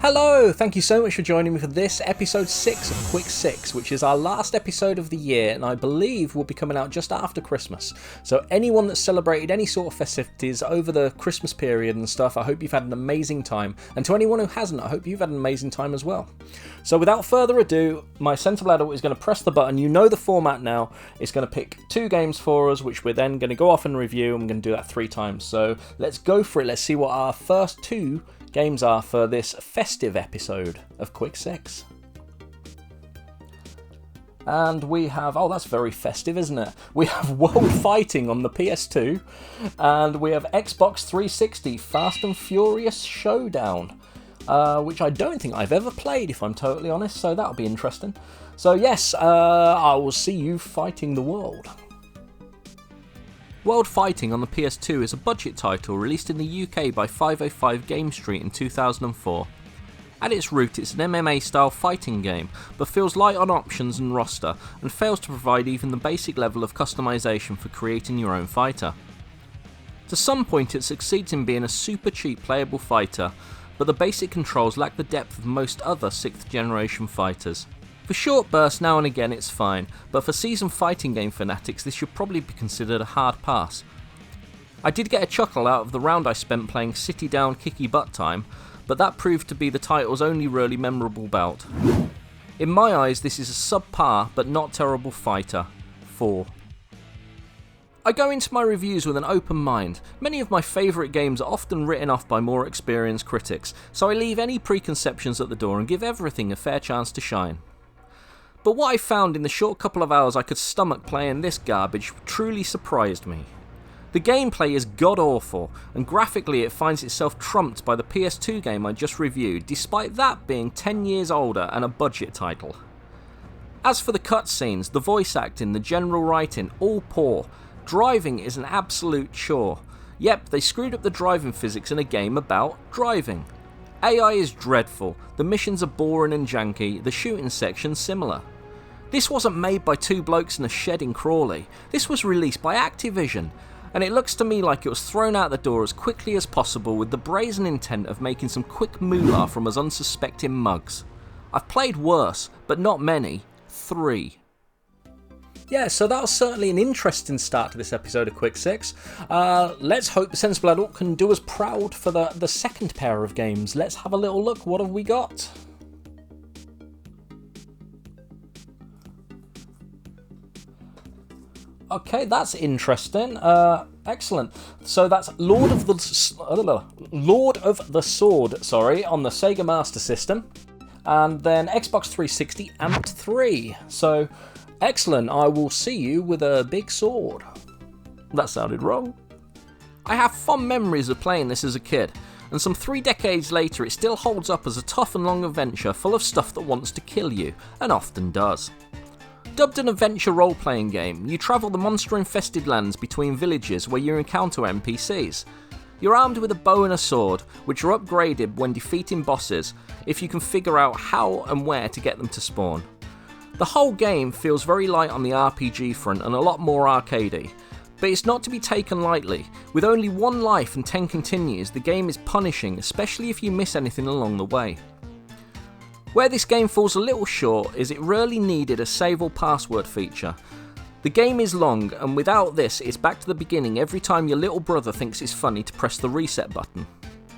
Hello! Thank you so much for joining me for this episode 6 of Quick 6, which is our last episode of the year, and I believe will be coming out just after Christmas. So anyone that's celebrated any sort of festivities over the Christmas period and stuff, I hope you've had an amazing time. And to anyone who hasn't, I hope you've had an amazing time as well. So without further ado, my sensible adult is going to press the button. You know the format now. It's going to pick 2 games for us, which we're then going to go off and review. I'm going to do that 3 times. So let's go for it. Let's see what our first 2 games are for this festive episode of Quick 6. And we have, oh, that's very festive, isn't it? We have World Fighting on the PS2, and we have Xbox 360 Fast and Furious Showdown, which I don't think I've ever played, if I'm totally honest, so that'll be interesting. So yes, I will see you fighting the world. World Fighting on the PS2 is a budget title released in the UK by 505 Game Street in 2004. At its root, it's an MMA style fighting game, but feels light on options and roster, and fails to provide even the basic level of customization for creating your own fighter. To some point it succeeds in being a super cheap playable fighter, but the basic controls lack the depth of most other 6th generation fighters. For short bursts now and again it's fine, but for seasoned fighting game fanatics this should probably be considered a hard pass. I did get a chuckle out of the round I spent playing City Down Kicky Butt Time, but that proved to be the title's only really memorable bout. In my eyes this is a subpar but not terrible fighter. 4. I go into my reviews with an open mind. Many of my favourite games are often written off by more experienced critics, so I leave any preconceptions at the door and give everything a fair chance to shine. But what I found in the short couple of hours I could stomach playing this garbage truly surprised me. The gameplay is god-awful, and graphically it finds itself trumped by the PS2 game I just reviewed, despite that being 10 years older and a budget title. As for the cutscenes, the voice acting, the general writing, all poor. Driving is an absolute chore. Yep, they screwed up the driving physics in a game about driving. AI is dreadful, the missions are boring and janky, the shooting section's similar. This wasn't made by 2 blokes in a shed in Crawley, this was released by Activision, and it looks to me like it was thrown out the door as quickly as possible with the brazen intent of making some quick moolah from us unsuspecting mugs. I've played worse, but not many. 3. Yeah, so that was certainly an interesting start to this episode of Quick 6. Let's hope the sensible adult can do us proud for the second pair of games. Let's have a little look. What have we got? Okay, that's interesting. Excellent. So that's Lord of the Sword, on the Sega Master System, and then Xbox 360 Amped 3. So excellent. I will see you with a big sword. That sounded wrong. I have fond memories of playing this as a kid, and some 3 decades later it still holds up as a tough and long adventure full of stuff that wants to kill you, and often does. Dubbed an adventure role-playing game, you travel the monster-infested lands between villages where you encounter NPCs. You're armed with a bow and a sword, which are upgraded when defeating bosses, if you can figure out how and where to get them to spawn. The whole game feels very light on the RPG front and a lot more arcadey, but it's not to be taken lightly. With only 1 life and 10 continues, the game is punishing, especially if you miss anything along the way. Where this game falls a little short is it really needed a save or password feature. The game is long, and without this it's back to the beginning every time your little brother thinks it's funny to press the reset button.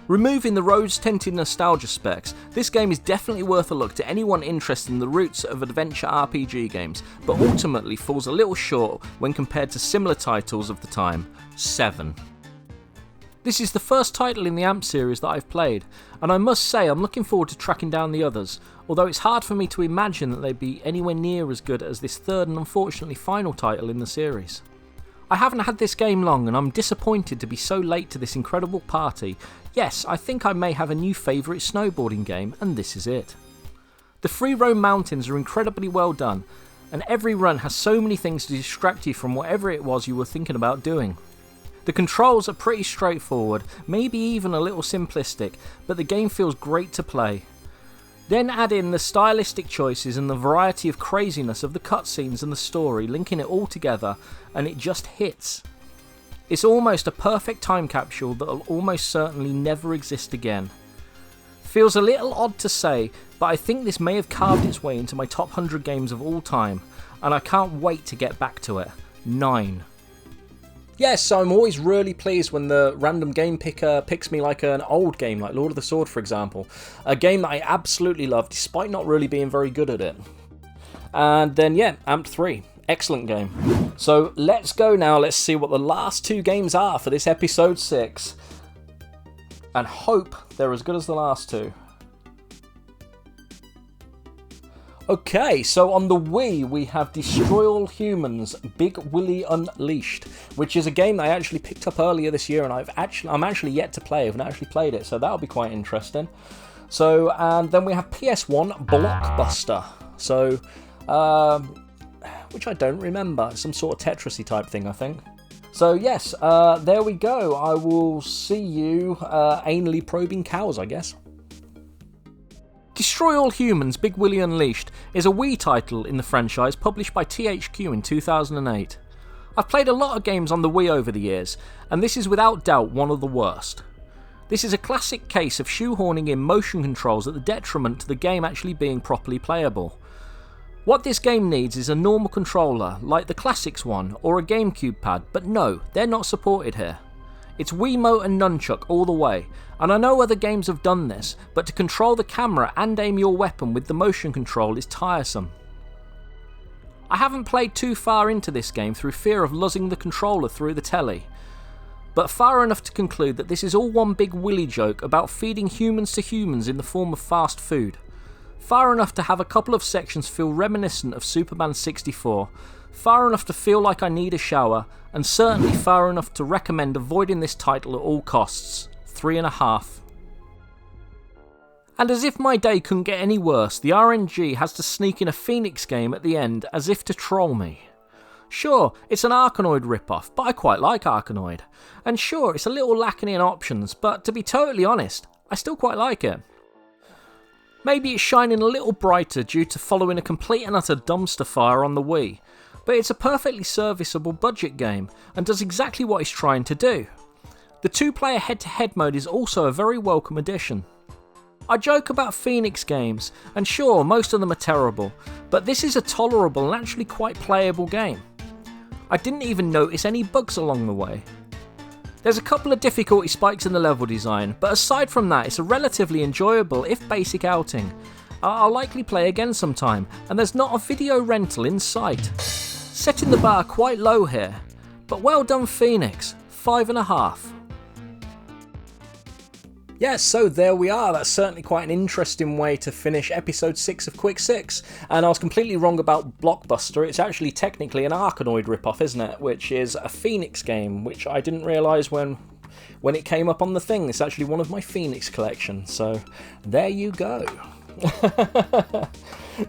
Removing the rose-tinted nostalgia specs, this game is definitely worth a look to anyone interested in the roots of adventure RPG games, but ultimately falls a little short when compared to similar titles of the time. 7. This is the first title in the AMP series that I've played, and I must say I'm looking forward to tracking down the others, although it's hard for me to imagine that they'd be anywhere near as good as this third and unfortunately final title in the series. I haven't had this game long and I'm disappointed to be so late to this incredible party. Yes, I think I may have a new favourite snowboarding game, and this is it. The free roam mountains are incredibly well done, and every run has so many things to distract you from whatever it was you were thinking about doing. The controls are pretty straightforward, maybe even a little simplistic, but the game feels great to play. Then add in the stylistic choices and the variety of craziness of the cutscenes and the story, linking it all together, and it just hits. It's almost a perfect time capsule that'll almost certainly never exist again. Feels a little odd to say, but I think this may have carved its way into my top 100 games of all time, and I can't wait to get back to it. 9. Yes, so I'm always really pleased when the random game picker picks me like an old game, like Lord of the Sword for example. A game that I absolutely love, despite not really being very good at it. And then yeah, Amped 3. Excellent game. So let's go now, let's see what the last 2 games are for this episode 6. And hope they're as good as the last 2. Okay, so on the Wii we have Destroy All Humans! Big Willy Unleashed, which is a game that I actually picked up earlier this year, and I'm actually yet to play. I haven't actually played it, so that'll be quite interesting. So, and then we have PS1 Blockbuster. So, which I don't remember. It's some sort of Tetris-y type thing, I think. So yes, there we go. I will see you anally probing cows, I guess. Destroy All Humans! Big Willy Unleashed is a Wii title in the franchise published by THQ in 2008. I've played a lot of games on the Wii over the years, and this is without doubt one of the worst. This is a classic case of shoehorning in motion controls at the detriment to the game actually being properly playable. What this game needs is a normal controller, like the Classics one, or a Gamecube pad, but no, they're not supported here. It's Wiimote and Nunchuck all the way, and I know other games have done this, but to control the camera and aim your weapon with the motion control is tiresome. I haven't played too far into this game through fear of losing the controller through the telly, but far enough to conclude that this is all one big Willy joke about feeding humans to humans in the form of fast food. Far enough to have a couple of sections feel reminiscent of Superman 64, far enough to feel like I need a shower, and certainly far enough to recommend avoiding this title at all costs. 3.5. And as if my day couldn't get any worse, the RNG has to sneak in a Phoenix game at the end as if to troll me. Sure, it's an Arkanoid ripoff, but I quite like Arkanoid. And sure, it's a little lacking in options, but to be totally honest, I still quite like it. Maybe it's shining a little brighter due to following a complete and utter dumpster fire on the Wii, but it's a perfectly serviceable budget game and does exactly what it's trying to do. The 2-player head-to-head mode is also a very welcome addition. I joke about Phoenix games, and sure, most of them are terrible, but this is a tolerable and actually quite playable game. I didn't even notice any bugs along the way. There's a couple of difficulty spikes in the level design, but aside from that, it's a relatively enjoyable, if basic, outing. I'll likely play again sometime, and there's not a video rental in sight. Setting the bar quite low here, but well done Phoenix, 5.5. Yes, so there we are. That's certainly quite an interesting way to finish episode 6 of Quick 6. And I was completely wrong about Blockbuster. It's actually technically an Arkanoid ripoff, isn't it? Which is a Phoenix game, which I didn't realise when it came up on the thing. It's actually one of my Phoenix collection. So there you go.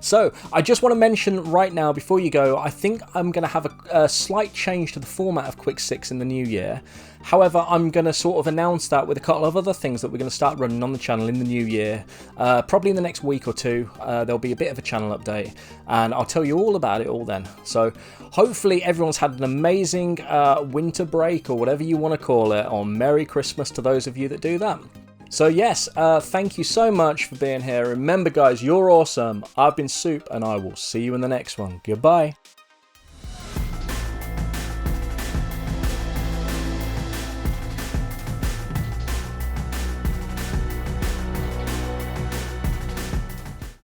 So, I just want to mention right now, before you go, I think I'm going to have a slight change to the format of Quick 6 in the new year. However, I'm going to sort of announce that with a couple of other things that we're going to start running on the channel in the new year. Probably in the next week or two, there'll be a bit of a channel update, and I'll tell you all about it all then. So, hopefully everyone's had an amazing winter break, or whatever you want to call it, or Merry Christmas to those of you that do that. So yes, thank you so much for being here. Remember guys, you're awesome. I've been Soup, and I will see you in the next one. Goodbye.